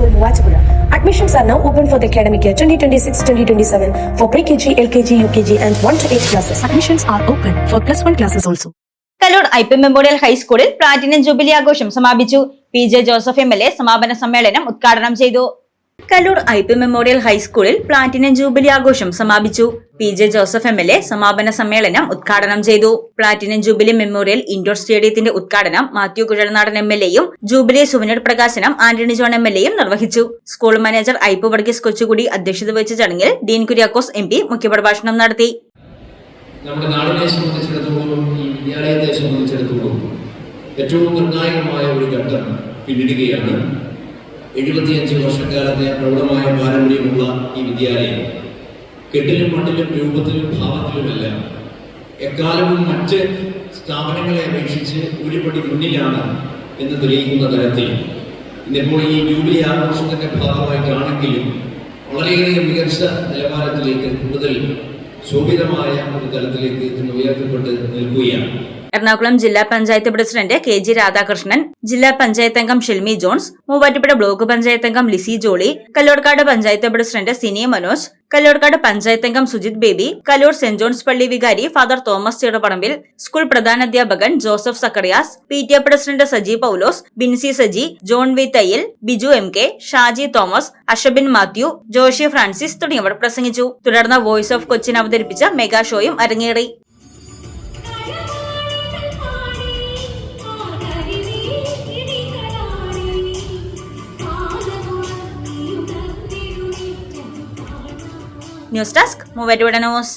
School, Muwachipura. Admissions are now open for the academic year 2026-2027 for pre-KG, LKG, UKG and 1 to 8 classes. Admissions are open for +1 classes also. Kallur IP. Memorial ഹൈസ്കൂളിൽ platinum jubilee ആഘോഷം സമാപിച്ചു. PJ. Joseph MLA. സമാപന സമ്മേളനം ഉദ്ഘാടനം ചെയ്തു. Kallur IP. Memorial ഹൈസ്കൂളിൽ platinum jubilee ആഘോഷം സമാപിച്ചു. പി.ജെ. ജോസഫ് എം.എൽ.എ. സമാപന സമ്മേളനം ഉദ്ഘാടനം ചെയ്തു. പ്ലാറ്റിനം ജൂബിലി മെമ്മോറിയൽ ഇൻഡോർ സ്റ്റേഡിയത്തിന്റെ ഉദ്ഘാടനം മാത്യു കുഴൽനാടൻ എം.എൽ.എയും ജൂബിലി സുവനീർ പ്രകാശനം ആന്റണി ജോൺ എം.എൽ.എയും നിർവഹിച്ചു. School manager IP. Varghese Kochukudi അധ്യക്ഷത വഹിച്ച ചടങ്ങിൽ ഡീൻ കുര്യാക്കോസ് എം.പി. മുഖ്യപ്രഭാഷണം നടത്തി. നമ്മുടെ നാടിനെ സംബന്ധിച്ചിടത്തോളം ഈ വിദ്യാലയത്തെ സംബന്ധിച്ചിടത്തോളം ഏറ്റവും നിർണായകമായ ഒരു ഘട്ടം പിന്നിടുകയാണ്. 75 വർഷക്കാലത്തെ പ്രൗഢമായ പാരമ്പര്യമുള്ള ഈ വിദ്യാലയം കെട്ടിലും മണ്ണിലും രൂപത്തിലും ഭാവത്തിലുമെല്ലാം എക്കാലവും മറ്റ് സ്ഥാപനങ്ങളെ അപേക്ഷിച്ച് ഒരുപടി മുന്നിലാണ് എന്ന് തെളിയിക്കുന്ന തരത്തിൽ ഇന്നിപ്പോൾ ഈ ജൂബിലി ആഘോഷത്തിന്റെ ഭാഗമായിട്ടാണെങ്കിലും വളരെയേറെ മികച്ച നിലവാരത്തിലേക്ക് കൂടുതൽ ശോഭിതമായ ഒരു തലത്തിലേക്ക് ഉയർത്തപ്പെട്ട് നിൽക്കുകയാണ്. എറണാകുളം ജില്ലാ പഞ്ചായത്ത് പ്രസിഡന്റ് കെ.ജി. രാധാകൃഷ്ണൻ, ജില്ലാ പഞ്ചായത്ത് അംഗം ഷിൽമി ജോൺസ്, മൂവാറ്റുപുഴ ബ്ലോക്ക് പഞ്ചായത്ത് അംഗം ലിസി ജോളി, കല്ലോർക്കാട് പഞ്ചായത്ത് പ്രസിഡന്റ് സിനി മനോജ്, കല്ലോർക്കാട് പഞ്ചായത്ത് അംഗം സുജിത് ബേബി, കല്ലൂർ സെന്റ് ജോൺസ് പള്ളി വികാരി ഫാദർ തോമസ് ചീടപ്പറമ്പിൽ, സ്കൂൾ പ്രധാനാധ്യാപകൻ Joseph Zacharias, PTA. President Saji Paulose, Binsy Saji, John V Thayyil, Biju MK., Shaji Thomas, Ashabin Mathew, Joshy Francis തുടങ്ങിയവർ പ്രസംഗിച്ചു. തുടർന്ന് വോയിസ് ഓഫ് കൊച്ചിൻ അവതരിപ്പിച്ച മെഗാ ഷോയും അരങ്ങേറി. News desk Muvattupuzha news.